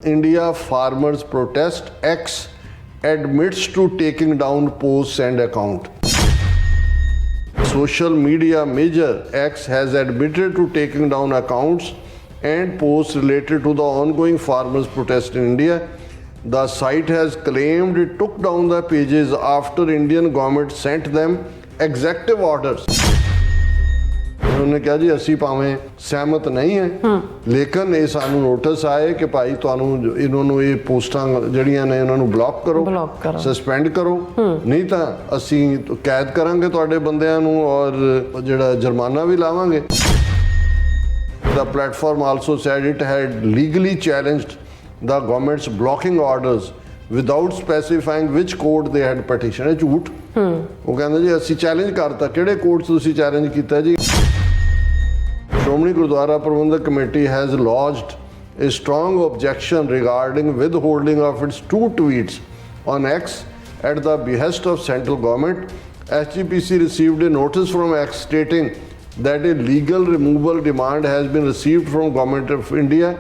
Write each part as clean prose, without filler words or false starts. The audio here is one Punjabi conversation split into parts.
India farmers protest, X admits to taking down posts and account. Social media major X has admitted to taking down accounts and posts related to the ongoing farmers protest in India. The site has claimed it took down the pages after Indian government sent them executive orders. उन्होंने कहा जी असी भावें सहमत नहीं है लेकिन ये सानू नोटिस आए कि भाई तुहानू इन्होंने ये पोस्टां जड़ियां ने इन्होंने ब्लॉक करो सस्पेंड करो नहीं तो असी कैद करांगे तुहाडे बंदियां नू और जिहड़ा जुर्माना भी लावांगे. The platform also said it had legally challenged the government's blocking orders without specifying which court they had petitioned. ਇਹ ਝੂਠ ਉਹ ਕਹਿੰਦੇ ਜੀ ਅਸੀਂ ਚੈलेंज ਕਰਤਾ ਕਿਹੜੇ ਕੋਰਟ ਤੁਸੀਂ ਚੈलेंज ਕੀਤਾ ਜੀ. Shomani Gurudwara Prabandhak Committee has lodged a strong objection regarding withholding of its 2 tweets on X at the behest of central government. SGPC received a notice from X stating that a legal removal demand has been received from Government of India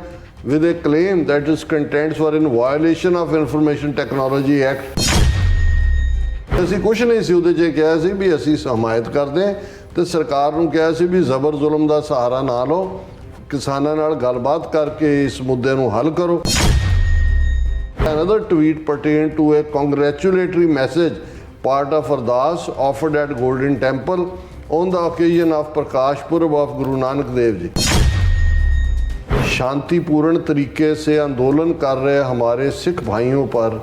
with a claim that its contents were in violation of Information Technology Act. ਅਸੀਂ ਕੁਛ ਨਹੀਂ ਸੀ ਉਹਦੇ 'ਚ ਕਿਹਾ ਸੀ ਵੀ ਅਸੀਂ ਹਮਾਇਤ ਕਰਦੇ ਹਾਂ ਤੇ ਸਰਕਾਰ ਨੂੰ ਕਿਹਾ ਸੀ ਵੀ ਜ਼ਬਰ ਜ਼ੁਲਮ ਦਾ ਸਹਾਰਾ ਨਾ ਲਓ ਕਿਸਾਨਾਂ ਨਾਲ ਗੱਲਬਾਤ ਕਰਕੇ ਇਸ ਮੁੱਦੇ ਨੂੰ ਹੱਲ ਕਰੋ. Another tweet pertained to a congratulatory message part of Ardas offered at Golden Temple on the occasion of Prakash Purab of Guru Nanak Dev Ji. शांतिपूर्ण तरीके से आंदोलन कर रहे हमारे सिख भाइयों पर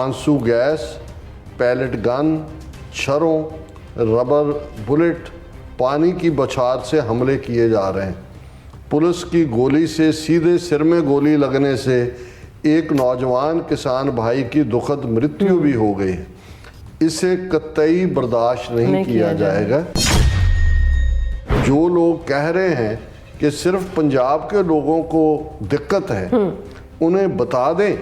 आंसू गैस, पैलेट गन, छरों, रबर बुलेट, पानी की बौछार से हमले किए जा रहे हैं. पुलिस की गोली से सीधे सिर में गोली लगने से एक नौजवान किसान भाई की दुखद मृत्यु भी हो गई है. इसे कतई बर्दाश्त नहीं किया जाएगा. जो लोग कह रहे हैं कि सिर्फ पंजाब के लोगों को दिक्कत है उन्हें बता दें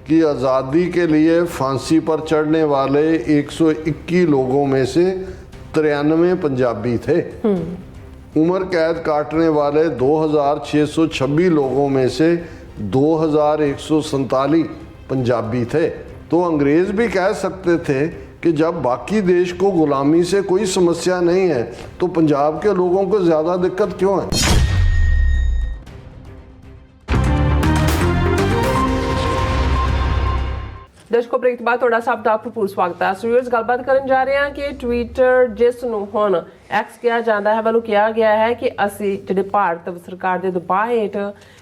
कि आज़ादी के लिए फांसी पर चढ़ने वाले 121 लोगों में से 93 पंजाबी थे. उम्र कैद काटने वाले 2626 लोगों में से 2147 पंजाबी थे. तो अंग्रेज़ भी कह सकते थे कि जब बाकी देश को गुलामी से कोई समस्या नहीं है तो पंजाब के लोगों को ज़्यादा दिक्कत क्यों है. ਦਰਸ਼ਕੋ ਬ੍ਰੇਕ ਤੋਂ ਬਾਅਦ ਤੁਹਾਡਾ ਸਭ ਦਾ ਭਰਪੂਰ ਸਵਾਗਤ ਹੈ. ਸੋ ਵੀਅਰਸ ਗੱਲਬਾਤ ਕਰਨ ਜਾ ਰਹੇ ਹਾਂ ਕਿ ਟਵਿੱਟਰ ਜਿਸ ਨੂੰ ਹੁਣ ਐਕਸ ਕਿਹਾ ਜਾਂਦਾ ਹੈ ਵੱਲੋਂ ਕਿਹਾ ਗਿਆ ਹੈ ਕਿ ਅਸੀਂ ਜਿਹੜੇ ਭਾਰਤ ਸਰਕਾਰ ਦੇ ਦਬਾਅ ਹੇਠ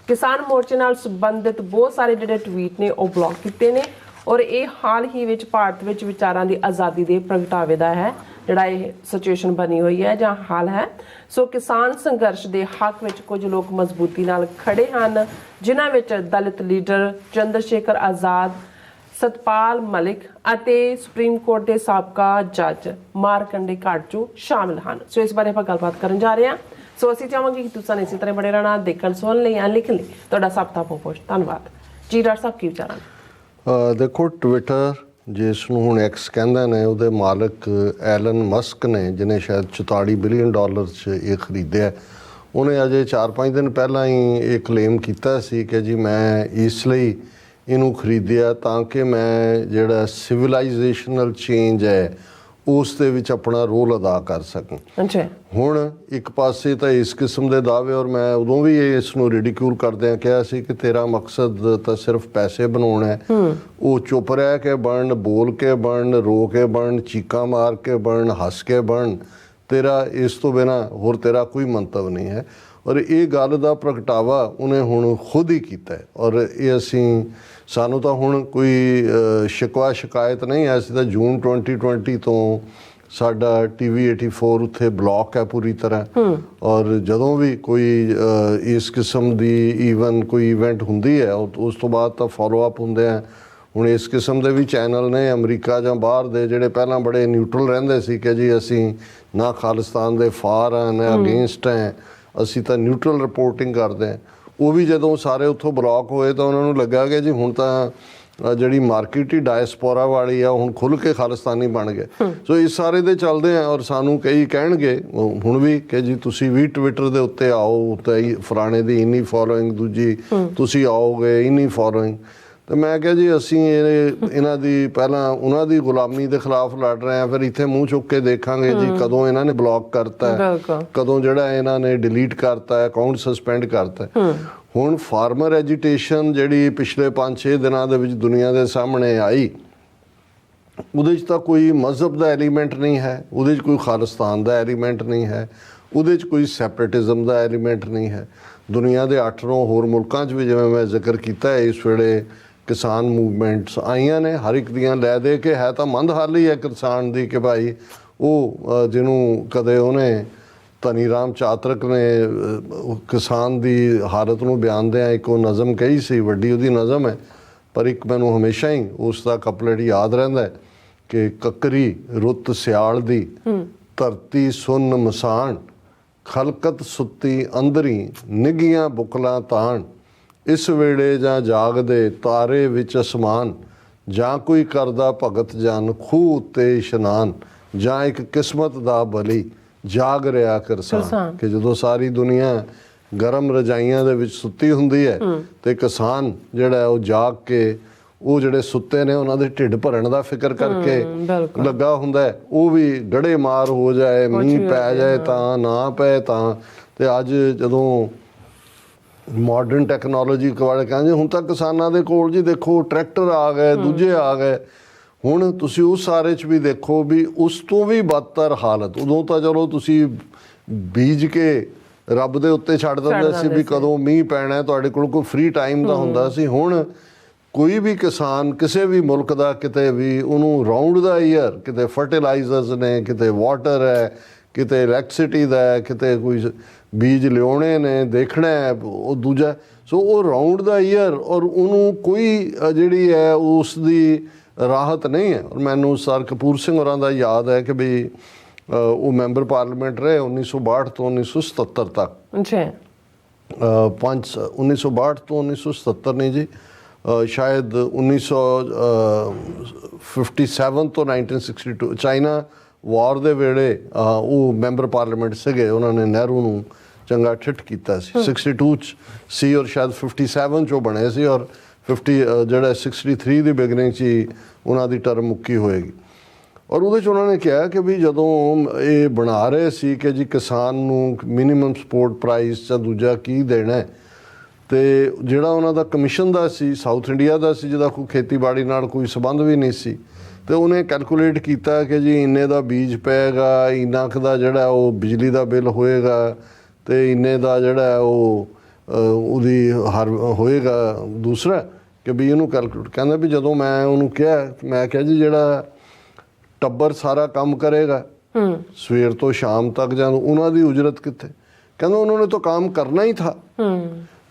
ਕਿਸਾਨ ਮੋਰਚੇ ਨਾਲ ਸੰਬੰਧਿਤ ਬਹੁਤ ਸਾਰੇ ਜਿਹੜੇ ਟਵੀਟ ਨੇ ਉਹ ਬਲੌਕ ਕੀਤੇ ਨੇ ਔਰ ਇਹ ਹਾਲ ਹੀ ਵਿੱਚ ਭਾਰਤ ਵਿੱਚ ਵਿਚਾਰਾਂ ਦੀ ਆਜ਼ਾਦੀ ਦੇ ਪ੍ਰਗਟਾਵੇ ਦਾ ਹੈ ਜਿਹੜਾ ਇਹ ਸਿਚੁਏਸ਼ਨ ਬਣੀ ਹੋਈ ਹੈ ਜਾਂ ਹਾਲ ਹੈ. ਸੋ ਕਿਸਾਨ ਸੰਘਰਸ਼ ਦੇ ਹੱਕ ਵਿੱਚ ਕੁਝ ਲੋਕ ਮਜ਼ਬੂਤੀ ਨਾਲ ਖੜੇ ਹਨ ਜਿਨ੍ਹਾਂ ਵਿੱਚ ਦਲਿਤ ਲੀਡਰ ਚੰਦਰਸ਼ੇਖਰ ਆਜ਼ਾਦ, ਸਤਪਾਲ ਮਲਿਕ ਅਤੇ ਸੁਪਰੀਮ ਕੋਰਟ ਦੇ ਸਾਬਕਾ ਜੱਜ ਮਾਰਕੰਡੇ ਕਾਟਚੂ ਸ਼ਾਮਿਲ ਹਨ. ਸੋ ਇਸ ਬਾਰੇ ਆਪਾਂ ਗੱਲਬਾਤ ਕਰਨ ਜਾ ਰਹੇ ਹਾਂ. ਸੋ ਅਸੀਂ ਚਾਹਾਂਗੇ ਕਿ ਤੁਸੀਂ ਇਸੇ ਤਰ੍ਹਾਂ ਬਣੇ ਰਹਿਣਾ ਦੇਖਣ ਸੁਣਨ ਲਈ ਜਾਂ ਲਿਖਣ ਲਈ. ਤੁਹਾਡਾ ਸਭ ਦਾ ਬਹੁਤ ਧੰਨਵਾਦ ਜੀ. ਡਾਕਟਰ ਸਾਹਿਬ ਕੀ ਵਿਚਾਰਾਂ ਨੇ? ਦੇਖੋ ਟਵਿੱਟਰ ਜਿਸ ਨੂੰ ਹੁਣ ਐਕਸ ਕਹਿੰਦੇ ਨੇ ਉਹਦੇ ਮਾਲਕ ਐਲਨ ਮਸਕ ਨੇ ਜਿਹਨੇ ਸ਼ਾਇਦ 44 ਬਿਲੀਅਨ ਡਾਲਰ 'ਚ ਇਹ ਖਰੀਦਿਆ. ਉਹਨੇ ਅਜੇ 4-5 ਦਿਨ ਪਹਿਲਾਂ ਹੀ ਇਹ ਕਲੇਮ ਕੀਤਾ ਸੀ ਕਿ ਜੀ ਮੈਂ ਇਸ ਲਈ ਇਹਨੂੰ ਖਰੀਦਿਆ ਤਾਂ ਕਿ ਮੈਂ ਜਿਹੜਾ ਸਿਵਲਾਈਜੇਸ਼ਨਲ ਚੇਂਜ ਹੈ ਉਸ ਦੇ ਵਿੱਚ ਆਪਣਾ ਰੋਲ ਅਦਾ ਕਰ ਸਕਾਂ. ਹੁਣ ਇੱਕ ਪਾਸੇ ਤਾਂ ਇਸ ਕਿਸਮ ਦੇ ਦਾਅਵੇ ਔਰ ਮੈਂ ਉਦੋਂ ਵੀ ਇਸ ਨੂੰ ਰਿਡੀਕਿਊਲ ਕਰਦਿਆਂ ਕਿਹਾ ਸੀ ਕਿ ਤੇਰਾ ਮਕਸਦ ਤਾਂ ਸਿਰਫ ਪੈਸੇ ਬਣਾਉਣਾ ਹੈ. ਉਹ ਚੁੱਪ ਰਹਿ ਕੇ ਬਣਨ, ਬੋਲ ਕੇ ਬਣਨ, ਰੋ ਕੇ ਬਣਨ, ਚੀਕਾਂ ਮਾਰ ਕੇ ਬਣਨ, ਹੱਸ ਕੇ ਬਣਨ, ਤੇਰਾ ਇਸ ਤੋਂ ਬਿਨਾਂ ਹੋਰ ਤੇਰਾ ਕੋਈ ਮੰਤਵ ਨਹੀਂ ਹੈ. ਔਰ ਇਹ ਗੱਲ ਦਾ ਪ੍ਰਗਟਾਵਾ ਉਹਨੇ ਹੁਣ ਖੁਦ ਹੀ ਕੀਤਾ ਔਰ ਇਹ ਅਸੀਂ ਸਾਨੂੰ ਤਾਂ ਹੁਣ ਕੋਈ ਸ਼ਿਕਵਾ ਸ਼ਿਕਾਇਤ ਨਹੀਂ ਹੈ. ਅਸੀਂ ਤਾਂ ਜੂਨ 2020 ਤੋਂ ਸਾਡਾ TV 84 ਉੱਥੇ ਬਲੌਕ ਹੈ ਪੂਰੀ ਤਰ੍ਹਾਂ ਔਰ ਜਦੋਂ ਵੀ ਕੋਈ ਇਸ ਕਿਸਮ ਦੀ ਈਵਨ ਕੋਈ ਇਵੈਂਟ ਹੁੰਦੀ ਹੈ ਉਸ ਤੋਂ ਬਾਅਦ ਤਾਂ ਫੋਲੋ ਅਪ ਹੁੰਦੇ ਆ. ਹੁਣ ਇਸ ਕਿਸਮ ਦੇ ਵੀ ਚੈਨਲ ਨੇ ਅਮਰੀਕਾ ਜਾਂ ਬਾਹਰ ਦੇ ਜਿਹੜੇ ਪਹਿਲਾਂ ਬੜੇ ਨਿਊਟਰਲ ਰਹਿੰਦੇ ਸੀ ਕਿ ਜੀ ਅਸੀਂ ਨਾ ਖਾਲਿਸਤਾਨ ਦੇ ਫਾਰ ਹਾਂ ਨਾ ਅਗੇਂਸਟ ਹੈ, ਅਸੀਂ ਤਾਂ ਨਿਊਟਰਲ ਰਿਪੋਰਟਿੰਗ ਕਰਦੇ ਹਾਂ. ਉਹ ਵੀ ਜਦੋਂ ਸਾਰੇ ਉੱਥੋਂ ਬਲੌਕ ਹੋਏ ਤਾਂ ਉਹਨਾਂ ਨੂੰ ਲੱਗਾ ਕਿ ਜੀ ਹੁਣ ਤਾਂ ਜਿਹੜੀ ਮਾਰਕੀਟ ਹੀ ਡਾਇਸਪੋਰਾ ਵਾਲੀ ਆ ਹੁਣ ਖੁੱਲ੍ਹ ਕੇ ਖਾਲਿਸਤਾਨੀ ਬਣ ਗਏ। ਸੋ ਇਸ ਸਾਰੇ ਦੇ ਚੱਲਦੇ ਆ ਔਰ ਸਾਨੂੰ ਕਈ ਕਹਿਣਗੇ ਹੁਣ ਵੀ ਕਿ ਜੀ ਤੁਸੀਂ ਵੀ ਟਵਿੱਟਰ ਦੇ ਉੱਤੇ ਆਓ ਤੇ ਫਲਾਣੇ ਦੀ ਇੰਨੀ ਫੋਲੋਇੰਗ, ਦੂਜੀ ਤੁਸੀਂ ਆਓਗੇ ਇੰਨੀ ਫੋਲੋਇੰਗ। ਤੇ ਮੈਂ ਕਿਹਾ ਜੀ ਅਸੀਂ ਇਹਨਾਂ ਦੀ ਪਹਿਲਾਂ ਉਹਨਾਂ ਦੀ ਗੁਲਾਮੀ ਦੇ ਖਿਲਾਫ ਲੜ ਰਹੇ ਹਾਂ, ਫਿਰ ਇੱਥੇ ਮੂੰਹ ਚੁੱਕ ਕੇ ਦੇਖਾਂਗੇ ਜੀ ਕਦੋਂ ਇਹਨਾਂ ਨੇ ਬਲੌਕ ਕਰਤਾ, ਕਦੋਂ ਜਿਹੜਾ ਇਹਨਾਂ ਨੇ ਡਿਲੀਟ ਕਰਤਾ, ਅਕਾਊਂਟ ਸਸਪੈਂਡ ਕਰਤਾ। ਹੁਣ ਫਾਰਮਰ ਐਜੀਟੇਸ਼ਨ ਜਿਹੜੀ ਪਿਛਲੇ 5-6 ਦਿਨਾਂ ਦੇ ਵਿੱਚ ਦੁਨੀਆ ਦੇ ਸਾਹਮਣੇ ਆਈ, ਉਹਦੇ 'ਚ ਤਾਂ ਕੋਈ ਮਜ਼ਹਬ ਦਾ ਐਲੀਮੈਂਟ ਨਹੀਂ ਹੈ, ਉਹਦੇ 'ਚ ਕੋਈ ਖਾਲਿਸਤਾਨ ਦਾ ਐਲੀਮੈਂਟ ਨਹੀਂ ਹੈ, ਉਹਦੇ 'ਚ ਕੋਈ ਸੈਪਰੇਟਿਜ਼ਮ ਦਾ ਐਲੀਮੈਂਟ ਨਹੀਂ ਹੈ। ਦੁਨੀਆ ਦੇ 8-9 ਹੋਰ ਮੁਲਕਾਂ 'ਚ ਵੀ ਜਿਵੇਂ ਮੈਂ ਜ਼ਿਕਰ ਕੀਤਾ ਹੈ ਇਸ ਵੇਲੇ ਕਿਸਾਨ ਮੂਵਮੈਂਟਸ ਆਈਆਂ ਨੇ, ਹਰ ਇੱਕ ਦੀਆਂ ਲੈ ਦੇ ਕੇ ਹੈ ਤਾਂ ਮੰਦਹਾਲੀ ਹੈ ਕਿਸਾਨ ਦੀ ਕਿ ਭਾਈ ਉਹ ਜਿਹਨੂੰ ਕਦੇ ਉਹਨੇ ਧਨੀ ਰਾਮ ਚਾਤਰਕ ਨੇ ਕਿਸਾਨ ਦੀ ਹਾਲਤ ਨੂੰ ਬਿਆਨਦਿਆਂ ਇੱਕ ਉਹ ਨਜ਼ਮ ਕਹੀ ਸੀ, ਵੱਡੀ ਉਹਦੀ ਨਜ਼ਮ ਹੈ, ਪਰ ਇੱਕ ਮੈਨੂੰ ਹਮੇਸ਼ਾ ਹੀ ਉਸ ਦਾ ਕਪਲੇਟ ਯਾਦ ਰਹਿੰਦਾ ਕਿ ਕੱਕਰੀ ਰੁੱਤ ਸਿਆਲ ਦੀ ਧਰਤੀ ਸੁੰਨ ਮਸਾਣ, ਖਲਕਤ ਸੁੱਤੀ ਅੰਦਰੀ ਨਿੱਘੀਆਂ ਬੁਕਲਾਂ ਤਾਣ, ਇਸ ਵੇਲੇ ਜਾਂ ਜਾਗਦੇ ਤਾਰੇ ਵਿੱਚ ਅਸਮਾਨ, ਜਾਂ ਕੋਈ ਕਰਦਾ ਭਗਤ ਜਨ ਖੂਹ ਉੱਤੇ ਇਸ਼ਨਾਨ, ਜਾਂ ਇੱਕ ਕਿਸਮਤ ਦਾ ਬਲੀ ਜਾਗ ਰਿਹਾ ਕਿਸਾਨ। ਕਿ ਜਦੋਂ ਸਾਰੀ ਦੁਨੀਆ ਗਰਮ ਰਜਾਈਆਂ ਦੇ ਵਿੱਚ ਸੁੱਤੀ ਹੁੰਦੀ ਹੈ ਤੇ ਕਿਸਾਨ ਜਿਹੜਾ ਉਹ ਜਾਗ ਕੇ ਉਹ ਜਿਹੜੇ ਸੁੱਤੇ ਨੇ ਉਹਨਾਂ ਦੇ ਢਿੱਡ ਭਰਨ ਦਾ ਫਿਕਰ ਕਰਕੇ ਲੱਗਾ ਹੁੰਦਾ, ਉਹ ਵੀ ਗੜੇ ਮਾਰ ਹੋ ਜਾਏ, ਮੀਂਹ ਪੈ ਜਾਏ ਤਾਂ ਨਾ ਪਏ ਤਾਂ। ਤੇ ਅੱਜ ਜਦੋਂ ਮਾਡਰਨ ਟੈਕਨੋਲੋਜੀ ਵਾਲੇ ਕਹਿੰਦੇ ਹੁਣ ਤਾਂ ਕਿਸਾਨਾਂ ਦੇ ਕੋਲ ਜੀ ਦੇਖੋ ਟਰੈਕਟਰ ਆ ਗਏ, ਦੂਜੇ ਆ ਗਏ, ਹੁਣ ਤੁਸੀਂ ਉਸ ਸਾਰੇ 'ਚ ਵੀ ਦੇਖੋ ਵੀ ਉਸ ਤੋਂ ਵੀ ਬਦਤਰ ਹਾਲਤ। ਉਦੋਂ ਤਾਂ ਚਲੋ ਤੁਸੀਂ ਬੀਜ ਕੇ ਰੱਬ ਦੇ ਉੱਤੇ ਛੱਡ ਦਿੰਦੇ ਸੀ ਵੀ ਕਦੋਂ ਮੀਂਹ ਪੈਣਾ, ਤੁਹਾਡੇ ਕੋਲ ਕੋਈ ਫ੍ਰੀ ਟਾਈਮ ਦਾ ਹੁੰਦਾ ਸੀ। ਹੁਣ ਕੋਈ ਵੀ ਕਿਸਾਨ ਕਿਸੇ ਵੀ ਮੁਲਕ ਦਾ ਕਿਤੇ ਵੀ ਉਹਨੂੰ ਰਾਊਂਡ ਦਾ ਈਅਰ, ਕਿਤੇ ਫਰਟੀਲਾਈਜ਼ਰਸ ਨੇ, ਕਿਤੇ ਵਾਟਰ ਹੈ, ਕਿਤੇ ਇਲੈਕਟ੍ਰਿਸਿਟੀ ਦਾ ਹੈ, ਕਿਤੇ ਕੋਈ ਬੀਜ ਲਿਆਉਣੇ ਨੇ, ਦੇਖਣਾ ਹੈ ਉਹ ਦੂਜਾ। ਸੋ ਉਹ ਰਾਊਂਡ ਦਾ ਈਅਰ ਔਰ ਉਹਨੂੰ ਕੋਈ ਜਿਹੜੀ ਹੈ ਉਸ ਦੀ ਰਾਹਤ ਨਹੀਂ ਹੈ। ਔਰ ਮੈਨੂੰ ਸਰ ਕਪੂਰ ਸਿੰਘ ਹੋਰਾਂ ਦਾ ਯਾਦ ਹੈ ਕਿ ਵੀ ਉਹ ਮੈਂਬਰ ਪਾਰਲੀਮੈਂਟ ਰਹੇ 1962 ਤੋਂ 1977 ਤੱਕ। 1962 ਤੋਂ 1977 ਨਹੀਂ ਜੀ, ਸ਼ਾਇਦ 1957 ਤੋਂ 1962 ਚਾਈਨਾ ਵਾਰ ਦੇ ਵੇਲੇ ਉਹ ਮੈਂਬਰ ਪਾਰਲੀਮੈਂਟ ਸੀਗੇ, ਉਹਨਾਂ ਨੇ ਨਹਿਰੂ ਨੂੰ ਚੰਗਾ ਠਿੱਠ ਕੀਤਾ ਸੀ। 62 'ਚ ਸੀ ਔਰ ਸ਼ਾਇਦ 57 'ਚੋਂ ਬਣੇ ਸੀ ਔਰ 63 ਦੀ ਬਿਗਨਿੰਗ 'ਚ ਹੀ ਉਹਨਾਂ ਦੀ ਟਰਮ ਮੁੱਕੀ ਹੋਏਗੀ। ਔਰ ਉਹਦੇ 'ਚ ਉਹਨਾਂ ਨੇ ਕਿਹਾ ਕਿ ਵੀ ਜਦੋਂ ਇਹ ਬਣਾ ਰਹੇ ਸੀ ਕਿ ਜੀ ਕਿਸਾਨ ਨੂੰ ਮਿਨੀਮਮ ਸਪੋਰਟ ਪ੍ਰਾਈਸ ਜਾਂ ਦੂਜਾ ਕੀ ਦੇਣਾ, ਤੇ ਜਿਹੜਾ ਉਹਨਾਂ ਦਾ ਕਮਿਸ਼ਨ ਦਾ ਸੀ ਸਾਊਥ ਇੰਡੀਆ ਦਾ ਸੀ, ਜਿਹਦਾ ਕੋਈ ਖੇਤੀਬਾੜੀ ਨਾਲ ਕੋਈ ਸੰਬੰਧ ਵੀ ਨਹੀਂ ਸੀ, ਤੇ ਉਹਨੇ ਕੈਲਕੂਲੇਟ ਕੀਤਾ ਕਿ ਜੀ ਇੰਨੇ ਦਾ ਬੀਜ ਪਏਗਾ, ਇੰਨਾ ਕੁ ਦਾ ਜਿਹੜਾ ਉਹ ਬਿਜਲੀ ਦਾ ਬਿੱਲ ਹੋਏਗਾ, ਤੇ ਇੰਨੇ ਦਾ ਜਿਹੜਾ ਉਹ ਉਹਦੀ ਹੋਏਗਾ ਦੂਸਰਾ ਕਿ ਵੀ ਇਹਨੂੰ ਕੈਲਕੂਲੇਟ। ਕਹਿੰਦਾ ਵੀ ਜਦੋਂ ਮੈਂ ਉਹਨੂੰ ਕਿਹਾ, ਮੈਂ ਕਿਹਾ ਜੀ ਜਿਹੜਾ ਟੱਬਰ ਸਾਰਾ ਕੰਮ ਕਰੇਗਾ ਸਵੇਰ ਤੋਂ ਸ਼ਾਮ ਤੱਕ ਜਾਂ ਉਹਨਾਂ ਦੀ ਉਜਰਤ ਕਿੱਥੇ? ਕਹਿੰਦਾ ਉਹਨਾਂ ਨੇ ਤਾਂ ਕੰਮ ਕਰਨਾ ਹੀ ਥਾ।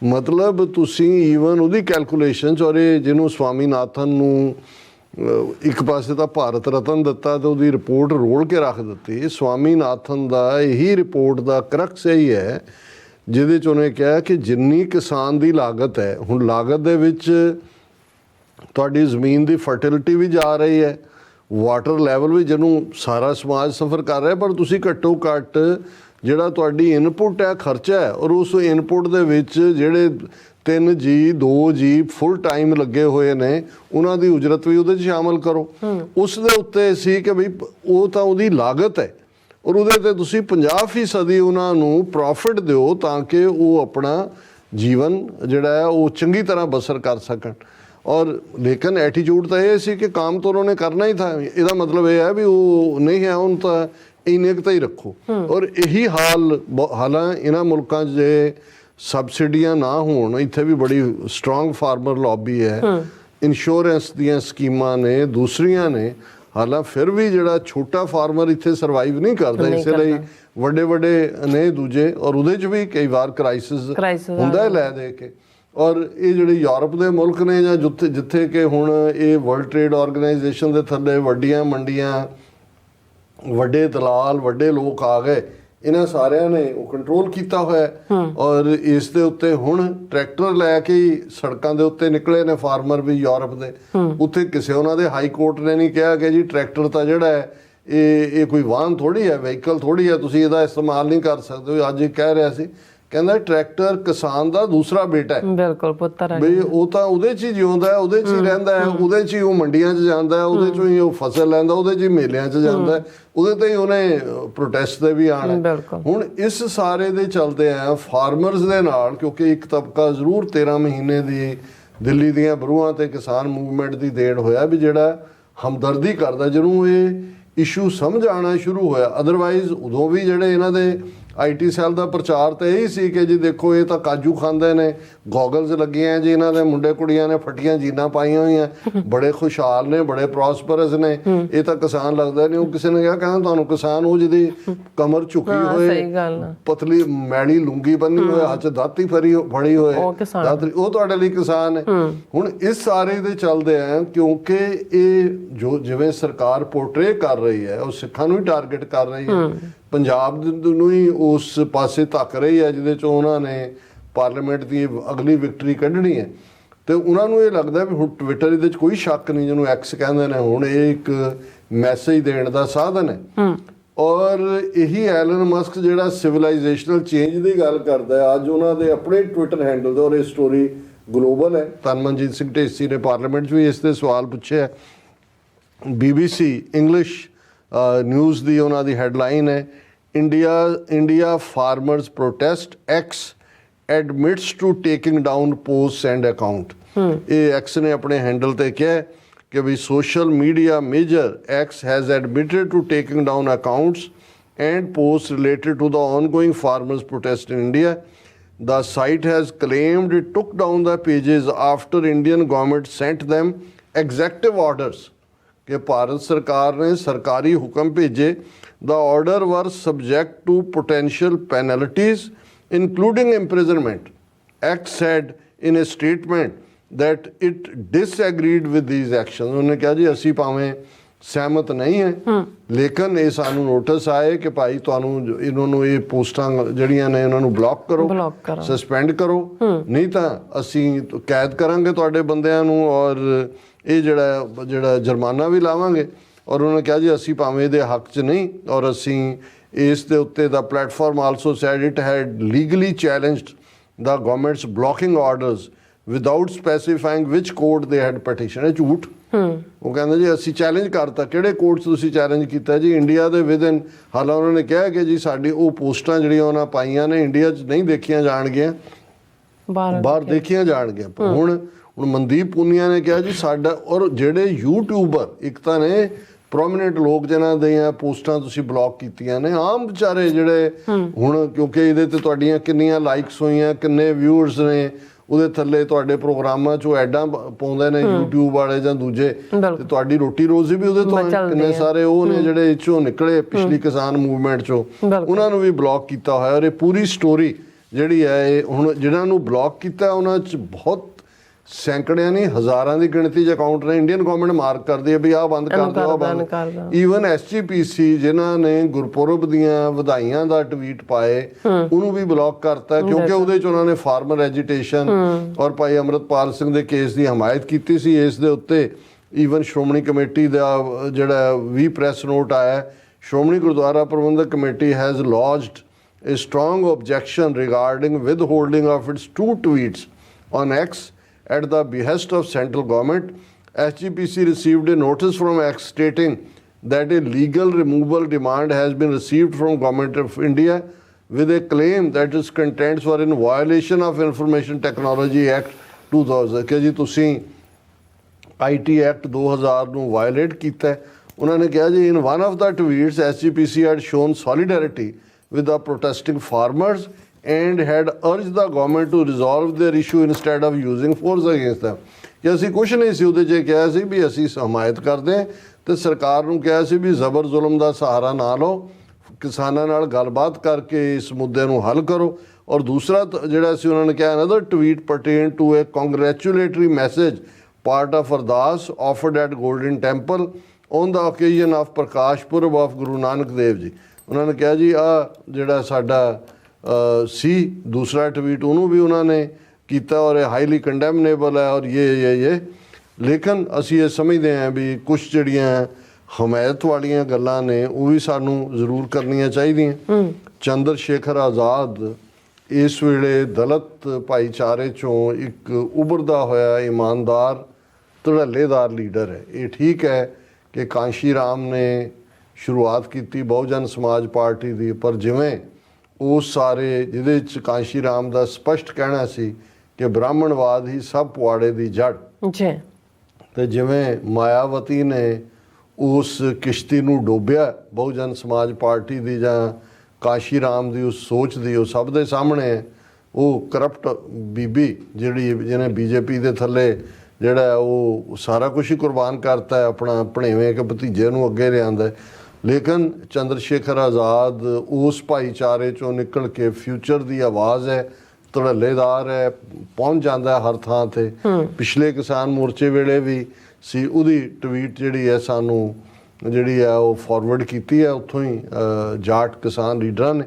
ਮਤਲਬ ਤੁਸੀਂ ਈਵਨ ਉਹਦੀ ਕੈਲਕੂਲੇਸ਼ਨ 'ਚ, ਔਰ ਇਹ ਜਿਹਨੂੰ ਸਵਾਮੀਨਾਥਨ ਨੂੰ ਇੱਕ ਪਾਸੇ ਤਾਂ ਭਾਰਤ ਰਤਨ ਦਿੱਤਾ ਤੇ ਉਹਦੀ ਰਿਪੋਰਟ ਰੋਲ ਕੇ ਰੱਖ ਦਿੱਤੀ। ਸਵਾਮੀਨਾਥਨ ਦਾ ਇਹੀ ਰਿਪੋਰਟ ਦਾ ਕਰਕਸ ਇਹੀ ਹੈ ਜਿਹਦੇ 'ਚ ਉਹਨੇ ਕਿਹਾ ਕਿ ਜਿੰਨੀ ਕਿਸਾਨ ਦੀ ਲਾਗਤ ਹੈ, ਹੁਣ ਲਾਗਤ ਦੇ ਵਿੱਚ ਤੁਹਾਡੀ ਜ਼ਮੀਨ ਦੀ ਫਰਟੀਲਿਟੀ ਵੀ ਜਾ ਰਹੀ ਹੈ, ਵਾਟਰ ਲੈਵਲ ਵੀ, ਜਿਹਨੂੰ ਸਾਰਾ ਸਮਾਜ ਸਫਰ ਕਰ ਰਿਹਾ, ਪਰ ਤੁਸੀਂ ਘੱਟੋ ਘੱਟ ਜਿਹੜਾ ਤੁਹਾਡੀ ਇਨਪੁੱਟ ਹੈ, ਖਰਚਾ ਹੈ, ਔਰ ਉਸ ਇਨਪੁੱਟ ਦੇ ਵਿੱਚ ਜਿਹੜੇ 3 ਜੀ 2 ਜੀ ਫੁੱਲ ਟਾਈਮ ਲੱਗੇ ਹੋਏ ਨੇ ਉਹਨਾਂ ਦੀ ਉਜਰਤ ਵੀ ਉਹਦੇ 'ਚ ਸ਼ਾਮਲ ਕਰੋ। ਉਸ ਦੇ ਉੱਤੇ ਸੀ ਕਿ ਬਈ ਉਹ ਤਾਂ ਉਹਦੀ ਲਾਗਤ ਹੈ ਔਰ ਉਹਦੇ ਤੇ ਤੁਸੀਂ 50% ਉਹਨਾਂ ਨੂੰ ਪ੍ਰੋਫਿਟ ਦਿਓ ਤਾਂ ਕਿ ਉਹ ਆਪਣਾ ਜੀਵਨ ਜਿਹੜਾ ਹੈ ਉਹ ਚੰਗੀ ਤਰ੍ਹਾਂ ਬਸਰ ਕਰ ਸਕਣ। ਔਰ ਲੇਕਿਨ ਐਟੀਟਿਊਡ ਤਾਂ ਇਹ ਸੀ ਕਿ ਕੰਮ ਤਾਂ ਉਹਨਾਂ ਨੇ ਕਰਨਾ ਹੀ ਥਾ। ਇਹਦਾ ਮਤਲਬ ਇਹ ਹੈ ਵੀ ਉਹ ਨਹੀਂ ਹੈ ਉਹਨੂੰ ਤਾਂ ਇੰਨੇ ਕੁ ਤਾਂ ਹੀ ਰੱਖੋ। ਔਰ ਇਹੀ ਹਾਲਾਂ ਇਹਨਾਂ ਮੁਲਕਾਂ 'ਚ ਜੇ ਸਬਸਿਡੀਆਂ ਨਾ ਹੋਣ, ਇੱਥੇ ਵੀ ਬੜੀ ਸਟਰੋਂਗ ਫਾਰਮਰ ਲੌਬੀ ਹੈ, ਇੰਸ਼ੋਰੈਂਸ ਦੀਆਂ ਸਕੀਮਾਂ ਨੇ, ਦੂਸਰੀਆਂ ਨੇ, ਹਾਲਾਂ ਫਿਰ ਵੀ ਜਿਹੜਾ ਛੋਟਾ ਫਾਰਮਰ ਇੱਥੇ ਸਰਵਾਈਵ ਨਹੀਂ ਕਰਦਾ। ਇਸੇ ਲਈ ਵੱਡੇ ਵੱਡੇ ਨੇ ਦੂਜੇ, ਔਰ ਉਹਦੇ 'ਚ ਵੀ ਕਈ ਵਾਰ ਕ੍ਰਾਈਸਿਸ ਹੁੰਦਾ ਹੈ ਲੈ ਦੇ ਕੇ। ਔਰ ਇਹ ਜਿਹੜੇ ਯੂਰਪ ਦੇ ਮੁਲਕ ਨੇ ਜਾਂ ਜਿੱਥੇ ਕਿ ਹੁਣ ਇਹ ਵਰਲਡ ਟ੍ਰੇਡ ਆਰਗੇਨਾਈਜੇਸ਼ਨ ਦੇ ਥੱਲੇ ਵੱਡੀਆਂ ਮੰਡੀਆਂ, ਵੱਡੇ ਦਲਾਲ, ਵੱਡੇ ਲੋਕ ਆ ਗਏ, ਇਹਨਾਂ ਸਾਰਿਆਂ ਨੇ ਉਹ ਕੰਟਰੋਲ ਕੀਤਾ ਹੋਇਆ ਹੈ। ਔਰ ਇਸ ਦੇ ਉੱਤੇ ਹੁਣ ਟਰੈਕਟਰ ਲੈ ਕੇ ਹੀ ਸੜਕਾਂ ਦੇ ਉੱਤੇ ਨਿਕਲੇ ਨੇ ਫਾਰਮਰ ਵੀ ਯੂਰਪ ਦੇ। ਉੱਥੇ ਕਿਸੇ ਉਹਨਾਂ ਦੇ ਹਾਈ ਕੋਰਟ ਨੇ ਨਹੀਂ ਕਿਹਾ ਕਿ ਜੀ ਟਰੈਕਟਰ ਤਾਂ ਜਿਹੜਾ ਹੈ ਇਹ ਕੋਈ ਵਾਹਨ ਥੋੜੀ ਹੈ, ਵਹੀਕਲ ਥੋੜੀ ਹੈ, ਤੁਸੀਂ ਇਹਦਾ ਇਸਤੇਮਾਲ ਨਹੀਂ ਕਰ ਸਕਦੇ। ਅੱਜ ਇਹ ਕਹਿ ਰਿਹਾ ਸੀ, ਕਹਿੰਦਾ ਟਰੈਕਟਰ ਕਿਸਾਨ ਦਾ ਦੂਸਰਾ ਬੇਟਾ ਹੈ। ਬਿਲਕੁਲ ਪੁੱਤਰ ਹੈ ਬਈ ਉਹ ਤਾਂ ਉਹਦੇ 'ਚ ਹੀ ਜਿਉਂਦਾ ਹੈ, ਉਹਦੇ 'ਚ ਹੀ ਰਹਿੰਦਾ ਹੈ, ਉਹਦੇ 'ਚ ਹੀ ਉਹ ਮੰਡੀਆਂ 'ਚ ਜਾਂਦਾ ਹੈ, ਉਹਦੇ 'ਚੋਂ ਹੀ ਉਹ ਫਸਲ ਲੈਂਦਾ, ਉਹਦੇ 'ਚ ਹੀ ਮੇਲਿਆਂ 'ਚ ਜਾਂਦਾ ਹੈ, ਉਹਦੇ ਤੇ ਹੀ ਉਹਨੇ ਪ੍ਰੋਟੈਸਟ ਤੇ ਵੀ ਆਉਣਾ। ਹੁਣ ਇਸ ਸਾਰੇ ਦੇ ਚੱਲਦੇ ਆ ਫਾਰਮਰਸ ਦੇ ਨਾਲ, ਕਿਉਂਕਿ ਇੱਕ ਤਬਕਾ ਜ਼ਰੂਰ 13 ਮਹੀਨੇ ਦੀ ਦਿੱਲੀ ਦੀਆਂ ਬਰੂਹਾਂ ਤੇ ਕਿਸਾਨ ਮੂਵਮੈਂਟ ਦੀ ਦੇਣ ਹੋਇਆ ਵੀ ਜਿਹੜਾ ਹਮਦਰਦੀ ਕਰਦਾ, ਜਿਹਨੂੰ ਇਹ ਇਸ਼ੂ ਸਮਝ ਆਉਣਾ ਸ਼ੁਰੂ ਹੋਇਆ। ਅਦਰਵਾਈਜ਼ ਉਦੋਂ ਵੀ ਜਿਹੜੇ ਇਹਨਾਂ ਦੇ IT ਸੈੱਲ ਦਾ ਪ੍ਰਚਾਰ ਤਾਂ ਇਹੀ ਸੀ ਕਿ ਜੀ ਦੇਖੋ ਇਹ ਤਾਂ ਕਾਜੂ ਖਾਂਦੇ ਨੇ, ਗੋਗਲਸ ਲੱਗੀਆਂ ਜੀ ਇਹਨਾਂ ਦੇ ਮੁੰਡੇ ਕੁੜੀਆਂ ਨੇ, ਫਟੀਆਂ ਜੀਨਾਂ ਪਾਈਆਂ ਹੋਈਆਂ, ਬੜੇ ਖੁਸ਼ਹਾਲ ਨੇ, ਬੜੇ ਪ੍ਰੋਸਪਰਸ ਨੇ, ਇਹ ਤਾਂ ਕਿਸਾਨ ਲੱਗਦਾ ਨਹੀਂ। ਉਹ ਕਿਸੇ ਨੇ ਕਿਹਾ, ਕਹਿੰਦਾ ਤੁਹਾਨੂੰ ਕਿਸਾਨ ਉਹ ਜਿਹਦੀ ਕਮਰ ਝੁਕੀ ਹੋਏ, ਪਤਲੀ ਮੈਲੀ ਲੁੰਗੀ ਬੰਨੀ ਹੋਏ, ਹੱਥ 'ਚ ਦਾਤੀ ਫੜੀ ਹੋਏ, ਉਹ ਤੁਹਾਡੇ ਲਈ ਕਿਸਾਨ ਹੈ। ਹੁਣ ਇਸ ਸਾਰੇ ਦੇ ਚੱਲਦੇ ਆ ਕਿਉਂਕਿ ਇਹ ਜੋ ਜਿਵੇਂ ਸਰਕਾਰ ਪੋਰਟਰੇ ਕਰ ਰਹੀ ਹੈ, ਉਹ ਸਿੱਖਾਂ ਨੂੰ ਹੀ ਟਾਰਗੇਟ ਕਰ ਰਹੀ ਹੈ, ਪੰਜਾਬ ਨੂੰ ਹੀ ਉਸ ਪਾਸੇ ਧੱਕ ਰਹੀ ਹੈ ਜਿਹਦੇ 'ਚ ਉਹਨਾਂ ਨੇ ਪਾਰਲੀਮੈਂਟ ਦੀ ਅਗਲੀ ਵਿਕਟਰੀ ਕੱਢਣੀ ਹੈ। ਤੇ ਉਹਨਾਂ ਨੂੰ ਇਹ ਲੱਗਦਾ ਵੀ ਹੁਣ ਟਵਿੱਟਰ ਇਹਦੇ 'ਚ ਕੋਈ ਸ਼ੱਕ ਨਹੀਂ, ਜਿਹਨੂੰ ਐਕਸ ਕਹਿੰਦੇ ਨੇ, ਹੁਣ ਇਹ ਇੱਕ ਮੈਸੇਜ ਦੇਣ ਦਾ ਸਾਧਨ ਹੈ। ਔਰ ਇਹੀ ਐਲਨ ਮਸਕ ਜਿਹੜਾ ਸਿਵਲਾਈਜੇਸ਼ਨਲ ਚੇਂਜ ਦੀ ਗੱਲ ਕਰਦਾ ਹੈ, ਅੱਜ ਉਹਨਾਂ ਦੇ ਆਪਣੇ ਟਵਿੱਟਰ ਹੈਂਡਲ ਤੇ, ਔਰ ਇਹ ਸਟੋਰੀ ਗਲੋਬਲ ਹੈ। ਤਨਮਨਜੀਤ ਸਿੰਘ ਢੇਸੀ ਨੇ ਪਾਰਲੀਮੈਂਟ 'ਚ ਵੀ ਇਸ ਤੇ ਸਵਾਲ ਪੁੱਛਿਆ। BBC ਇੰਗਲਿਸ਼ ਨਿਊਜ਼ ਦੀ ਉਹਨਾਂ ਦੀ ਹੈਡਲਾਈਨ ਹੈ, India farmers protest, X admits to taking down posts and account. ਇਹ ਐਕਸ ਨੇ ਆਪਣੇ ਹੈਂਡਲ ਤੇ ਕਿਹਾ ਕਿ ਵੀ social media major X has admitted to taking down accounts and post related to the ongoing farmers protest in India. The site has claimed it took down the pages after Indian government sent them executive orders. कि भारत सरकार ने सरकारी हुक्म भेजे। The order were subject to potential penalties including imprisonment. X said in a statement that it disagreed with these actions. उन्होंने कहा जी असी भावें सहमत नहीं है, लेकिन ये सानू नोटिस आए कि भाई तुहानू इन्होंने ये पोस्टां जड़ियां ने इन्होंने ब्लॉक करो, सस्पेंड करो, नहीं तो असी कैद करांगे तुहाडे बंदियां नू और ਇਹ ਜਿਹੜਾ ਜੁਰਮਾਨਾ ਵੀ ਲਾਵਾਂਗੇ। ਔਰ ਉਹਨਾਂ ਨੇ ਕਿਹਾ ਜੀ ਅਸੀਂ ਭਾਵੇਂ ਇਹਦੇ ਹੱਕ 'ਚ ਨਹੀਂ, ਔਰ ਅਸੀਂ ਇਸ ਦੇ ਉੱਤੇ the platform also said it had legally challenged the government's blocking orders without specifying which court the had petition. ਇਹ ਝੂਠ। ਉਹ ਕਹਿੰਦੇ ਜੀ ਅਸੀਂ ਚੈਲੰਜ ਕਰਤਾ। ਕਿਹੜੇ ਕੋਰਟ 'ਚ ਤੁਸੀਂ ਚੈਲੰਜ ਕੀਤਾ ਜੀ? ਇੰਡੀਆ ਦੇ ਵਿਦਨ। ਹਾਲਾਂ ਉਹਨਾਂ ਨੇ ਕਿਹਾ ਕਿ ਜੀ ਸਾਡੀ ਉਹ ਪੋਸਟਾਂ ਜਿਹੜੀਆਂ ਉਹਨਾਂ ਪਾਈਆਂ ਨੇ ਇੰਡੀਆ 'ਚ ਨਹੀਂ ਦੇਖੀਆਂ ਜਾਣਗੀਆਂ, ਬਾਹਰ ਦੇਖੀਆਂ ਜਾਣਗੀਆਂ। ਹੁਣ ਮਨਦੀਪ ਪੁਨੀਆ ਨੇ ਕਿਹਾ ਜੀ ਸਾਡਾ, ਔਰ ਜਿਹੜੇ ਯੂਟਿਊਬਰ ਇੱਕ ਤਾਂ ਨੇ ਪ੍ਰੋਮੀਨੈਂਟ ਲੋਕ ਜਿਨ੍ਹਾਂ ਦੀਆਂ ਪੋਸਟਾਂ ਤੁਸੀਂ ਬਲੌਕ ਕੀਤੀਆਂ ਨੇ, ਆਮ ਵਿਚਾਰੇ ਜਿਹੜੇ ਹੁਣ ਕਿਉਂਕਿ ਇਹਦੇ ਤੇ ਤੁਹਾਡੀਆਂ ਕਿੰਨੀਆਂ ਲਾਈਕਸ ਹੋਈਆਂ, ਕਿੰਨੇ ਵਿਊਅਰਸ ਨੇ, ਉਹਦੇ ਥੱਲੇ ਤੁਹਾਡੇ ਪ੍ਰੋਗਰਾਮਾਂ 'ਚੋਂ ਐਡਾਂ ਪਾਉਂਦੇ ਨੇ YouTube ਵਾਲੇ ਜਾਂ ਦੂਜੇ, ਤੇ ਤੁਹਾਡੀ ਰੋਟੀ ਰੋਜ਼ੀ ਵੀ ਉਹਦੇ ਤੋਂ ਕਿੰਨੇ ਸਾਰੇ ਉਹ ਨੇ ਜਿਹੜੇ ਇਹ 'ਚੋਂ ਨਿਕਲੇ ਪਿਛਲੀ ਕਿਸਾਨ ਮੂਵਮੈਂਟ 'ਚੋਂ, ਉਹਨਾਂ ਨੂੰ ਵੀ ਬਲੌਕ ਕੀਤਾ ਹੋਇਆ। ਔਰ ਇਹ ਪੂਰੀ ਸਟੋਰੀ ਜਿਹੜੀ ਹੈ ਇਹ ਹੁਣ ਜਿਹਨਾਂ ਨੂੰ ਬਲੌਕ ਕੀਤਾ ਉਹਨਾਂ 'ਚ ਬਹੁਤ ਸੈਂਕੜਿਆਂ ਨਹੀਂ ਹਜ਼ਾਰਾਂ ਦੀ ਗਿਣਤੀ 'ਚ ਅਕਾਊਂਟ ਨੇ। ਇੰਡੀਅਨ ਗਵਰਨਮੈਂਟ ਮਾਰਕ ਕਰਦੀ ਹੈ ਵੀ ਆਹ ਬੰਦ ਕਰ ਦਿਓ, ਆਹ ਬੰਦ। ਈਵਨ SGPC ਜਿਨ੍ਹਾਂ ਨੇ ਗੁਰਪੁਰਬ ਦੀਆਂ ਵਧਾਈਆਂ ਦਾ ਟਵੀਟ ਪਾਏ ਉਹਨੂੰ ਵੀ ਬਲੌਕ ਕਰਤਾ, ਕਿਉਂਕਿ ਉਹਦੇ 'ਚ ਉਹਨਾਂ ਨੇ ਫਾਰਮਰ ਐਜੀਟੇਸ਼ਨ ਔਰ ਭਾਈ ਅੰਮ੍ਰਿਤਪਾਲ ਸਿੰਘ ਦੇ ਕੇਸ ਦੀ ਹਮਾਇਤ ਕੀਤੀ ਸੀ। ਇਸ ਦੇ ਉੱਤੇ ਈਵਨ ਸ਼੍ਰੋਮਣੀ ਕਮੇਟੀ ਦਾ ਜਿਹੜਾ ਵੀ ਪ੍ਰੈਸ ਨੋਟ ਆਇਆ, Shiromani Gurdwara Prabandhak Committee has lodged a strong objection regarding withholding of its 2 tweets on X at the behest of central government. SGPC received a notice from X stating that a legal removal demand has been received from Government of India with a claim that its contents were in violation of Information Technology Act 2000 ਕਿ ਜੀ ਤੁਸੀਂ IT Act 2000 ਨੂੰ ਵਾਇਲੇਟ ਕੀਤਾ। ਉਹਨਾਂ ਨੇ ਕਿਹਾ ਜੀ in one of the tweets SGPC had shown solidarity with the protesting farmers and had urged the government to resolve their issue instead of using force against them. ਕਿ ਅਸੀਂ ਕੁਛ ਨਹੀਂ ਸੀ ਉਹਦੇ 'ਚ ਕਿਹਾ ਸੀ ਵੀ ਅਸੀਂ ਹਮਾਇਤ ਕਰਦੇ ਹਾਂ, ਤੇ ਸਰਕਾਰ ਨੂੰ ਕਿਹਾ ਸੀ ਵੀ ਜ਼ਬਰ ਜ਼ੁਲਮ ਦਾ ਸਹਾਰਾ ਨਾ ਲਓ, ਕਿਸਾਨਾਂ ਨਾਲ ਗੱਲਬਾਤ ਕਰਕੇ ਇਸ ਮੁੱਦੇ ਨੂੰ ਹੱਲ ਕਰੋ। ਔਰ ਦੂਸਰਾ ਜਿਹੜਾ ਸੀ ਉਹਨਾਂ ਨੇ ਕਿਹਾ another tweet pertained to a congratulatory message part of ਅਰਦਾਸ offered at Golden Temple on the occasion of Prakash Purab of Guru Nanak Dev Ji. ਉਹਨਾਂ ਨੇ ਕਿਹਾ ਜੀ ਆ ਜਿਹੜਾ ਸਾਡਾ ਸੀ ਦੂਸਰਾ ਟਵੀਟ ਉਹਨੂੰ ਵੀ ਉਹਨਾਂ ਨੇ ਕੀਤਾ ਔਰ ਇਹ ਹਾਈਲੀ ਕੰਡੈਮਨੇਬਲ ਹੈ ਔਰ ਇਹ ਲੇਕਿਨ ਅਸੀਂ ਇਹ ਸਮਝਦੇ ਹਾਂ ਵੀ ਕੁਝ ਜਿਹੜੀਆਂ ਹਮਾਇਤ ਵਾਲੀਆਂ ਗੱਲਾਂ ਨੇ ਉਹ ਵੀ ਸਾਨੂੰ ਜ਼ਰੂਰ ਕਰਨੀਆਂ ਚਾਹੀਦੀਆਂ। ਚੰਦਰ ਸ਼ੇਖਰ ਆਜ਼ਾਦ ਇਸ ਵੇਲੇ ਦਲਿਤ ਭਾਈਚਾਰੇ ਚੋਂ ਇੱਕ ਉਭਰਦਾ ਹੋਇਆ ਇਮਾਨਦਾਰ ਧੜੱਲੇਦਾਰ ਲੀਡਰ ਹੈ। ਇਹ ਠੀਕ ਹੈ ਕਿ ਕਾਂਸ਼ੀ ਰਾਮ ਨੇ ਸ਼ੁਰੂਆਤ ਕੀਤੀ ਬਹੁਜਨ ਸਮਾਜ ਪਾਰਟੀ ਦੀ, ਪਰ ਜਿਵੇਂ ਉਸ ਸਾਰੇ ਜਿਹਦੇ 'ਚ ਕਾਂਸ਼ੀ ਰਾਮ ਦਾ ਸਪਸ਼ਟ ਕਹਿਣਾ ਸੀ ਕਿ ਬ੍ਰਾਹਮਣਵਾਦ ਹੀ ਸਭ ਪੁਆੜੇ ਦੀ ਜੜ, ਜੀ, ਤੇ ਜਿਵੇਂ ਮਾਇਆਵਤੀ ਨੇ ਉਸ ਕਿਸ਼ਤੀ ਨੂੰ ਡੋਬਿਆ ਬਹੁਜਨ ਸਮਾਜ ਪਾਰਟੀ ਦੀ ਜਾਂ ਕਾਂਸ਼ੀ ਰਾਮ ਦੀ ਉਸ ਸੋਚ ਦੀ, ਉਹ ਸਭ ਦੇ ਸਾਹਮਣੇ ਹੈ। ਉਹ ਕਰਪਟ ਬੀਬੀ ਜਿਹਨੇ ਬੀਜੇਪੀ ਦੇ ਥੱਲੇ ਜਿਹੜਾ ਉਹ ਸਾਰਾ ਕੁਝ ਹੀ ਕੁਰਬਾਨ ਕਰਤਾ ਹੈ, ਆਪਣਾ ਭਣੇਵੇਂ ਕਿ ਭਤੀਜੇ ਨੂੰ ਅੱਗੇ ਲਿਆਂਦਾ। ਲੇਕਿਨ ਚੰਦਰ ਸ਼ੇਖਰ ਆਜ਼ਾਦ ਉਸ ਭਾਈਚਾਰੇ ਚੋਂ ਨਿਕਲ ਕੇ ਫਿਊਚਰ ਦੀ ਆਵਾਜ਼ ਹੈ, ਧੜੱਲੇਦਾਰ ਹੈ, ਪਹੁੰਚ ਜਾਂਦਾ ਹਰ ਥਾਂ ਤੇ। ਪਿਛਲੇ ਕਿਸਾਨ ਮੋਰਚੇ ਵੇਲੇ ਵੀ ਸੀ, ਉਹਦੀ ਟਵੀਟ ਜਿਹੜੀ ਹੈ ਸਾਨੂੰ ਜਿਹੜੀ ਹੈ ਉਹ ਫਾਰਵਰਡ ਕੀਤੀ ਹੈ ਉੱਥੋਂ ਹੀ ਜਾਟ ਕਿਸਾਨ ਲੀਡਰਾਂ ਨੇ।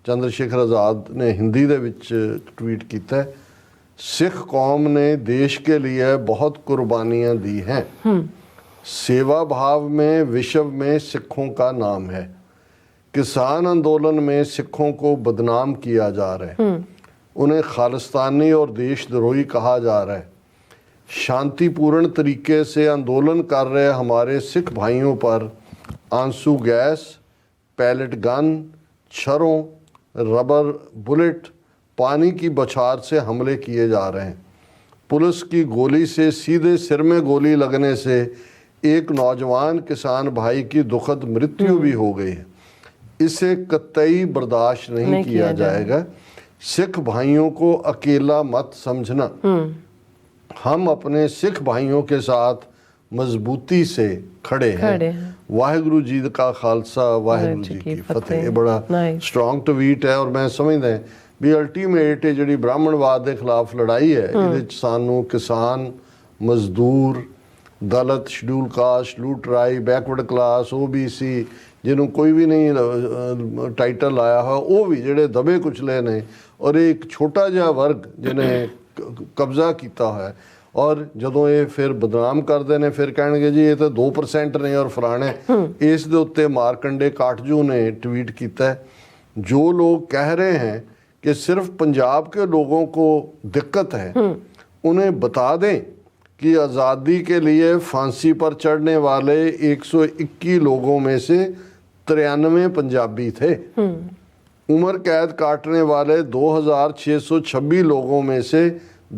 ਚੰਦਰ ਸ਼ੇਖਰ ਆਜ਼ਾਦ ਨੇ ਹਿੰਦੀ ਦੇ ਵਿੱਚ ट्वीट किया है, सिख कौम ने देश के लिए बहुत कुर्बानियां दी हैं, सेवा भाव में विश्व में सिखों का नाम है, किसान आंदोलन में सिखों को बदनाम किया जा रहा है, उन्हें खालिस्तानी और देशद्रोही कहा जा रहा है। शांतिपूर्ण तरीके से आंदोलन कर रहे हमारे सिख भाइयों पर आंसू गैस, पैलेट गन, छरों, रबर बुलेट, पानी की बौछार से हमले किए जा रहे हैं। पुलिस की गोली से सीधे सिर में गोली लगने से एक नौजवान किसान भाई की दुखद मृत्यु भी हो गई है। इसे कतई बर्दाश्त नहीं किया जाएगा। सिख भाइयों को अकेला मत समझना, हम अपने सिख भाइयों के साथ मजबूती से खड़े हैं। वाहिगुरु जी का खालसा, वाहिगुरु जी की फतेह। ये बड़ा स्ट्रॉन्ग ट्वीट है और मैं समझदा भी अल्टीमेट जी ब्राह्मणवाद के खिलाफ लड़ाई है, ये सानू किसान, मजदूर, दलित, शेड्यूल कास्ट, लूट राई, बैकवर्ड क्लास, OBC जिन्हों कोई भी नहीं टाइटल आया है, वो भी जेडे दबे कुचले ने, और एक छोटा जिहा वर्ग जिन्हें कब्जा किया है। और जदों ये फिर बदनाम करते हैं, फिर कहेंगे जी ये तो 2% ने और फलाने। इस दे उत्ते मारकंडे काटजू ने ट्वीट किया है, जो लोग कह रहे हैं कि सिर्फ पंजाब के लोगों को दिक्कत है, उन्हें बता दें कि आज़ादी के लिए फांसी पर चढ़ने वाले 121 लोगों में से 93 पंजाबी थे। उम्र कैद काटने वाले 2626 लोगों में से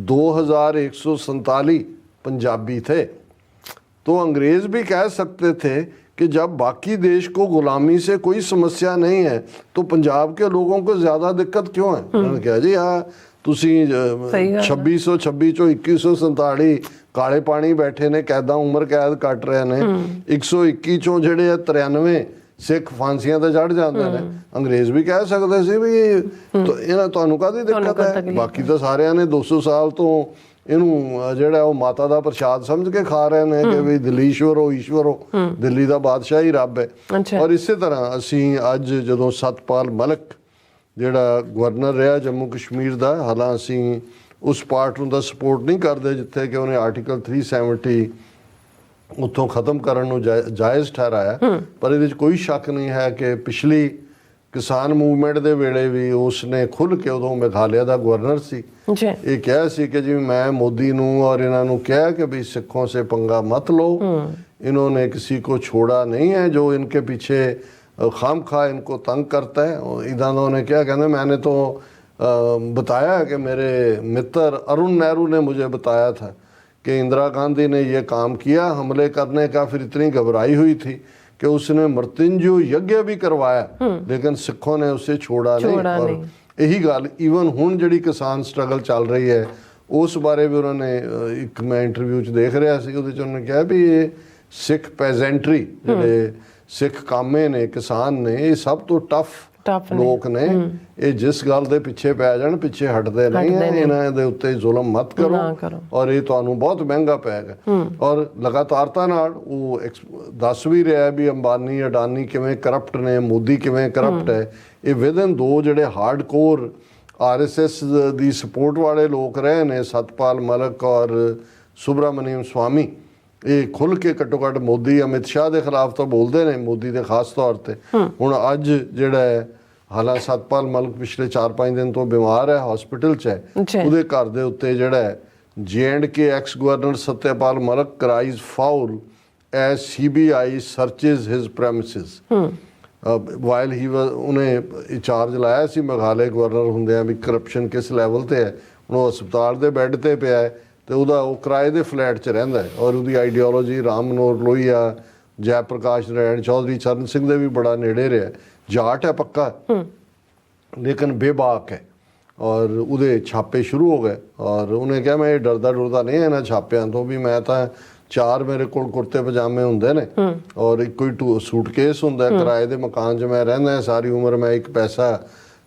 2147 पंजाबी थे। तो अंग्रेज़ भी कह सकते थे कि जब बाकी देश को गुलामी से कोई समस्या नहीं है तो पंजाब के लोगों को ज़्यादा दिक्कत क्यों है। उन्होंने कहा जी हाँ तुसी 2626 चो 2147 काले पानी बैठे ने कैदा उम्र कैद कट रहे ने, 121 चो ਜਿਹੜੇ 93 सिख फांसियां ਤੇ ਚੜ ਜਾਂਦੇ ਨੇ। अंग्रेज भी कह सकते सी भी तो ਇਹਨਾਂ ਤੁਹਾਨੂੰ ਕਾਹਦੀ ਦਿੱਕਤ ਹੈ। ਬਾਕੀ ਤਾਂ ਸਾਰਿਆਂ ਨੇ 200 ਸਾਲ ਤੋਂ ਇਹਨੂੰ ਜਿਹੜਾ ਉਹ ਮਾਤਾ ਦਾ ਪ੍ਰਸ਼ਾਦ ਸਮਝ ਕੇ ਖਾ ਰਹੇ ਨੇ ਕਿ ਵੀ ਦਿੱਲੀਸ਼ਵਰ ਹੋ, ਈਸ਼ਵਰ ਹੋ, ਦਿੱਲੀ ਦਾ ਬਾਦਸ਼ਾਹ ਹੀ ਰੱਬ ਹੈ। ਔਰ ਇਸੇ ਤਰ੍ਹਾਂ ਅਸੀਂ ਅੱਜ ਜਦੋਂ ਸਤਪਾਲ ਮਲਿਕ ਜਿਹੜਾ ਗਵਰਨਰ ਰਿਹਾ ਜੰਮੂ ਕਸ਼ਮੀਰ ਦਾ, ਹਾਲਾਂ ਅਸੀਂ ਉਸ ਪਾਰਟ ਨੂੰ ਤਾਂ ਸਪੋਰਟ ਨਹੀਂ ਕਰਦੇ ਜਿੱਥੇ ਕਿ ਉਹਨੇ ਆਰਟੀਕਲ 370 ਉੱਥੋਂ ਖਤਮ ਕਰਨ ਨੂੰ ਜਾਇਜ਼ ਠਹਿਰਾਇਆ, ਪਰ ਇਹਦੇ 'ਚ ਕੋਈ ਸ਼ੱਕ ਨਹੀਂ ਹੈ ਕਿ ਪਿਛਲੀ ਕਿਸਾਨ ਮੂਵਮੈਂਟ ਦੇ ਵੇਲੇ ਵੀ ਉਸਨੇ ਖੁੱਲ੍ਹ ਕੇ, ਉਦੋਂ ਮੇਘਾਲਿਆ ਦਾ ਗਵਰਨਰ ਸੀ, ਇਹ ਕਿਹਾ ਸੀ ਕਿ ਜੀ ਮੈਂ ਮੋਦੀ ਨੂੰ ਔਰ ਇਹਨਾਂ ਨੂੰ ਕਿਹਾ कि भाई सिखों से पंगा मत लो, इन्होंने किसी को छोड़ा नहीं है जो इनके पीछे खाम खा इनको तंग करता है। इधर उन्होंने क्या कहना, मैंने तो बताया कि मेरे मित्र अरुण नेहरू ने मुझे बताया था कि इंदिरा गांधी ने ये काम किया हमले करने का, फिर इतनी घबराई हुई थी कि उसने मृत्युंजय यज्ञ भी करवाया, लेकिन सिखों ने उसे छोड़ा नहीं। और यही गल ईवन हुण जिहड़ी किसान स्ट्रगल चल रही है उस बारे भी उन्होंने एक मैं इंटरव्यू च देख रहा सी, उहदे च उन्होंने कहा भी ये सिख पैजेंट्री जिहड़े सिख कामे ने, किसान ने, ये सब तो टफ Tough ਨੇ। ਲੋਕ ਨੇ ਇਹ ਜਿਸ ਗੱਲ ਦੇ ਪਿੱਛੇ ਪੈ ਜਾਣ ਪਿੱਛੇ ਹਟਦੇ ਨਹੀਂ ਹੈ ਇਹਨਾਂ ਦੇ ਉੱਤੇ ਜ਼ੁਲਮ ਮਤ ਕਰੋ ਔਰ ਇਹ ਤੁਹਾਨੂੰ ਬਹੁਤ ਮਹਿੰਗਾ ਪੈਗਾ ਔਰ ਲਗਾਤਾਰਤਾ ਨਾਲ ਉਹ ਦੱਸ ਵੀ ਰਿਹਾ ਵੀ ਅੰਬਾਨੀ ਅਡਾਨੀ ਕਿਵੇਂ ਕਰਪਟ ਨੇ ਮੋਦੀ ਕਿਵੇਂ ਕਰਪਟ ਹੈ ਇਹ ਵਿਦਨ ਦੋ ਜਿਹੜੇ ਹਾਰਡਕੋਰ ਆਰਐਸਐਸ ਦੀ ਸਪੋਰਟ ਵਾਲੇ ਲੋਕ ਰਹੇ ਨੇ ਸਤਪਾਲ ਮਲਕ ਔਰ ਸੁਬਰਾਮਨੀਅਮ ਸਵਾਮੀ ਇਹ ਖੁੱਲ੍ਹ ਕੇ ਘੱਟੋ ਘੱਟ ਮੋਦੀ ਅਮਿਤ ਸ਼ਾਹ ਦੇ ਖਿਲਾਫ ਤਾਂ ਬੋਲਦੇ ਨੇ ਮੋਦੀ ਦੇ ਖਾਸ ਤੌਰ ਤੇ ਹੁਣ ਅੱਜ ਜਿਹੜਾ ਹੈ ਹਾਲਾਂ ਸਤਪਾਲ ਮਲਕ ਪਿਛਲੇ 4-5 ਦਿਨ ਤੋਂ ਬਿਮਾਰ ਹੈ ਹਸਪੀਟਲ 'ਚ ਹੈ ਉਹਦੇ ਘਰ ਦੇ ਉੱਤੇ ਜਿਹੜਾ ਹੈ J&K ex governor Satyapal Malik cries foul as CBI searches his premises while he was ਉਹਨੇ ਚਾਰਜ ਲਾਇਆ ਸੀ ਮੇਘਾਲय ਗਵਰਨਰ ਹੁੰਦਿਆਂ ਵੀ ਕਰਪਸ਼ਨ ਕਿਸ ਲੈਵਲ ਤੇ ਹੈ ਹੁਣ ਉਹ ਹਸਪਤਾਲ ਦੇ ਬੈੱਡ ਤੇ ਪਿਆ ਹੈ ਤੇ ਉਹਦਾ ਉਹ ਕਿਰਾਏ ਦੇ ਫਲੈਟ 'ਚ ਰਹਿੰਦਾ ਹੈ ਔਰ ਉਹਦੀ ਆਈਡੀਓਲੋਜੀ ਰਾਮ ਮਨੋਹਰ ਲੋਹੀਆ ਜੈ ਪ੍ਰਕਾਸ਼ ਨਾਰਾਇਣ ਚੌਧਰੀ ਚਰਨ ਸਿੰਘ ਦੇ ਵੀ ਬੜਾ ਨੇੜੇ ਰਿਹਾ ਜਾਟ ਹੈ ਪੱਕਾ ਲੇਕਿਨ ਬੇਬਾਕ ਹੈ ਔਰ ਉਹਦੇ ਛਾਪੇ ਸ਼ੁਰੂ ਹੋ ਗਏ ਔਰ ਉਹਨੇ ਕਿਹਾ ਮੈਂ ਇਹ ਡਰਦਾ ਨਹੀਂ ਇਹਨਾਂ ਛਾਪਿਆਂ ਤੋਂ ਵੀ ਮੈਂ ਤਾਂ 4 ਮੇਰੇ ਕੋਲ ਕੁੜਤੇ ਪਜਾਮੇ ਹੁੰਦੇ ਨੇ ਔਰ ਇੱਕੋ ਹੀ ਸੂਟਕੇਸ ਹੁੰਦਾ ਕਿਰਾਏ ਦੇ ਮਕਾਨ 'ਚ ਮੈਂ ਰਹਿੰਦਾ ਸਾਰੀ ਉਮਰ ਮੈਂ ਇੱਕ ਪੈਸਾ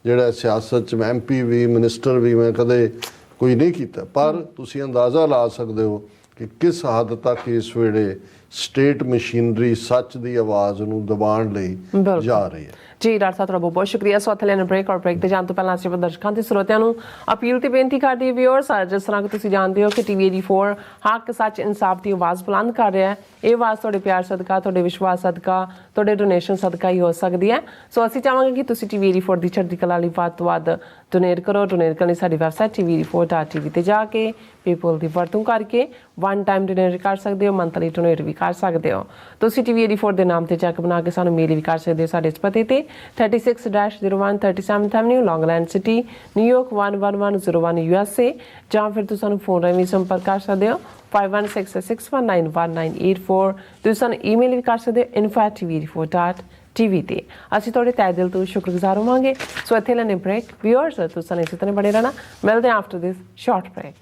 ਜਿਹੜਾ ਸਿਆਸਤ 'ਚ MP ਵੀ ਮਿਨਿਸਟਰ ਵੀ ਮੈਂ ਕਦੇ ਕੋਈ ਨਹੀਂ ਕੀਤਾ ਪਰ ਤੁਸੀਂ ਅੰਦਾਜ਼ਾ ਲਾ ਸਕਦੇ ਹੋ ਕਿ ਕਿਸ ਹੱਦ ਤੱਕ ਇਸ ਵੇਲੇ ਸਟੇਟ ਮਸ਼ੀਨਰੀ ਸੱਚ ਦੀ ਆਵਾਜ਼ ਨੂੰ ਦਬਾਉਣ ਲਈ ਜਾ ਰਹੀ ਹੈ ਜੀ ਡਾਕਟਰ ਸਾਹਿਬ ਤੁਹਾਡਾ ਬਹੁਤ ਸ਼ੁਕਰੀਆ ਸੋ ਇੱਥੇ ਲੈਣ ਬ੍ਰੇਕ ਔਰ ਬ੍ਰੇਕ ਤੇ ਜਾਣ ਤੋਂ ਪਹਿਲਾਂ ਅਸੀਂ ਦਰਸ਼ਕਾਂ ਤੇ ਸਰੋਤਿਆਂ ਨੂੰ ਅਪੀਲ ਤੇ ਬੇਨਤੀ ਕਰਦੀ ਵਿਊਅਰਸ ਜਿਸ ਤਰ੍ਹਾਂ ਕਿ ਤੁਸੀਂ ਜਾਣਦੇ ਹੋ ਕਿ TV84 ਹੱਕ ਸੱਚ ਇਨਸਾਫ ਦੀ ਆਵਾਜ਼ ਬੁਲੰਦ ਕਰ ਰਿਹਾ ਹੈ ਇਹ ਆਵਾਜ਼ ਤੁਹਾਡੇ ਪਿਆਰ ਸਦਕਾ ਤੁਹਾਡੇ ਵਿਸ਼ਵਾਸ ਸਦਕਾ ਤੁਹਾਡੇ ਡੋਨੇਸ਼ਨ ਸਦਕਾ ਹੀ ਹੋ ਸਕਦੀ ਹੈ ਸੋ ਅਸੀਂ ਚਾਹਾਂਗੇ ਕਿ ਤੁਸੀਂ TV84 ਦੀ ਚੜ੍ਹਦੀ ਕਲਾ ਲਈ ਵੱਧ ਤੋਂ ਵੱਧ ਡੋਨੇਟ ਕਰੋ ਡੋਨੇਟ ਕਰਨ ਲਈ ਸਾਡੀ ਵੈਬਸਾਈਟ TV84.tv ਤੇ ਜਾ ਕੇ ਪੇਪਲ ਦੀ ਵਰਤੋਂ ਕਰਕੇ ਵਨ ਟਾਈਮ ਡੋਨੇਟ ਕਰ ਸਕਦੇ ਹੋ ਮੰਥਲੀ ਡੋਨੇਟ ਵੀ ਕਰ ਸਕਦੇ ਹੋ ਤੁਸੀਂ TV84 ਦੇ ਨਾਮ ਤੇ ਚੈੱਕ ਬਣਾ ਕੇ ਸਾਨੂੰ ਮੇਲ ਵੀ ਕਰ ਸਕਦੇ ਹੋ ਸਾਡੇ ਇਸ ਪਤੇ ਤੇ 36-01 37th Avenue Longland City New York 11101 USA ਜਾਂ ਫਿਰ ਤੁਸੀਂ ਸਾਨੂੰ ਫੋਨ ਰਾਹੀਂ ਸੰਪਰਕ ਕਰ ਸਕਦੇ ਹੋ 5166191984 ਤੁਸੀਂ ਸਾਨੂੰ ਈਮੇਲ ਵੀ ਕਰ ਸਕਦੇ ਹੋ info@tv84.tv ਤੇ ਅਸੀਂ ਤੁਹਾਡੇ ਤਹਿ ਦਿਲ ਤੋਂ ਸ਼ੁਕਰਗੁਜ਼ਾਰ ਹੋਵਾਂਗੇ ਸੋ ਇੱਥੇ ਲੈਣੇ ਬ੍ਰੇਕ ਵਿਊਅਰਸ ਤੁਸੀਂ ਇਸੇ ਤਰ੍ਹਾਂ ਬਣੇ ਰਹਿਣਾ ਮਿਲਦੇ ਹਾਂ ਆਫਟਰ ਦਿਸ ਸ਼ਾਰਟ ਬ੍ਰੇਕ